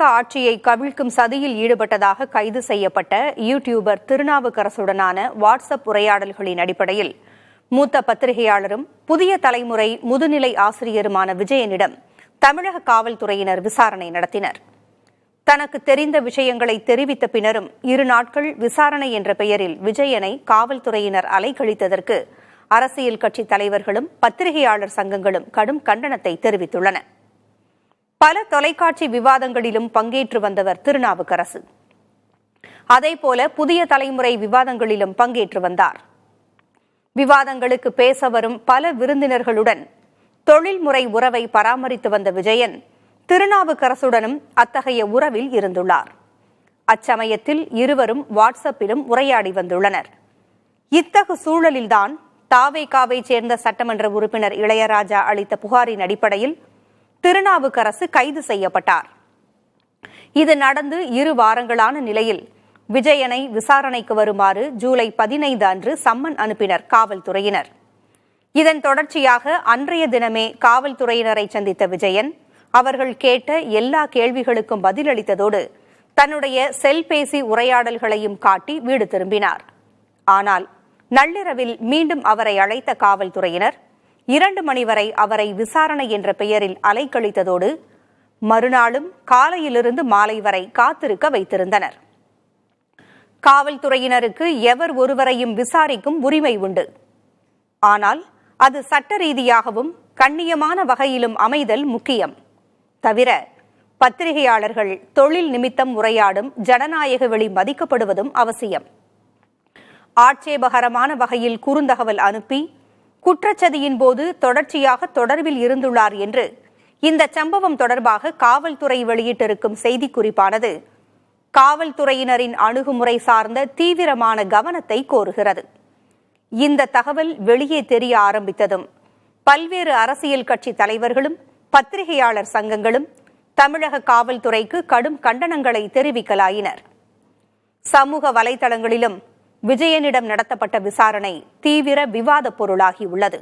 தாவேகா ஆட்சியை கவிழ்க்கும் சதியில் ஈடுபட்டதாக கைது செய்யப்பட்ட யூடியூபர் திருநாவுக்கரசுடனான வாட்ஸ்அப் உரையாடல்களின் அடிப்படையில் மூத்த பத்திரிகையாளரும் புதிய தலைமுறை முதுநிலை ஆசிரியருமான விஜயனிடம் தமிழக காவல்துறையினர் விசாரணை நடத்தினர். தனக்கு தெரிந்த விஷயங்களை தெரிவித்த பின்னரும் 2 நாட்கள் விசாரணை என்ற பெயரில் விஜயனை காவல்துறையினர் அலைக்கழித்ததற்கு அரசியல் கட்சி தலைவர்களும் பத்திரிகையாளர் சங்கங்களும் கடும் கண்டனத்தை தெரிவித்துள்ளன. பல தொலைக்காட்சி விவாதங்களிலும் பங்கேற்று வந்தவர் திருநாவுக்கரசு. அதேபோல புதிய தலைமுறை விவாதங்களிலும் பங்கேற்று வந்தார். விவாதங்களுக்கு பேச வரும் பல விருந்தினர்களுடன் தொழில்முறை உறவை பராமரித்து வந்த விஜயன் திருநாவுக்கரசுடனும் அத்தகைய உறவில் இருந்துள்ளார். அச்சமயத்தில் இருவரும் வாட்ஸ்அப்பிலும் உரையாடி வந்துள்ளனர். இத்தகு சூழலில்தான் தாவேகாவை சேர்ந்த சட்டமன்ற உறுப்பினர் இளையராஜா அளித்த புகாரின் அடிப்படையில் திருநாவுக்கரசு கைது செய்யப்பட்டார். இது நடந்து 2 வாரங்களான நிலையில் விஜயனை விசாரணைக்கு வருமாறு ஜூலை 15 அன்று சம்மன் அனுப்பினர் காவல்துறையினர். இதன் தொடர்ச்சியாக அன்றைய தினமே காவல்துறையினரை சந்தித்த விஜயன் அவர்கள் கேட்ட எல்லா கேள்விகளுக்கும் பதிலளித்ததோடு தன்னுடைய செல்பேசி உரையாடல்களையும் காட்டி வீடு திரும்பினார். ஆனால் நள்ளிரவில் மீண்டும் அவரை அழைத்த காவல்துறையினர் 2 மணி வரை அவரை விசாரணை என்ற பெயரில் அலைக்கழித்ததோடு மறுநாளும் காலையிலிருந்து மாலை வரை காத்திருக்க வைத்திருந்தனர். காவல்துறையினருக்கு எவர் ஒருவரையும் விசாரிக்கும் உரிமை உண்டு. ஆனால் அது சட்ட ரீதியாகவும் கண்ணியமான வகையிலும் அமைதல் முக்கியம். தவிர பத்திரிகையாளர்கள் தொழில் நிமித்தம் உரையாடும் ஜனநாயக வெளி மதிக்கப்படுவதும் அவசியம். ஆட்சேபகரமான வகையில் குறுந்தகவல் அனுப்பி குற்றச்சதியின் போது தொடர்ச்சியாக தொடர்பில் இருந்துள்ளார் என்று இந்த சம்பவம் தொடர்பாக காவல்துறை வெளியிட்டிருக்கும் செய்திக்குறிப்பானது காவல்துறையினரின் அணுகுமுறை சார்ந்த தீவிரமான கவனத்தை கோருகிறது. இந்த தகவல் வெளியே தெரிய ஆரம்பித்ததும் பல்வேறு அரசியல் கட்சி தலைவர்களும் பத்திரிகையாளர் சங்கங்களும் தமிழக காவல்துறைக்கு கடும் கண்டனங்களை தெரிவிக்கலாயினர். சமூக வலைதளங்களிலும் விஜயனிடம் நடத்தப்பட்ட விசாரணை தீவிர விவாத பொருளாகியுள்ளது.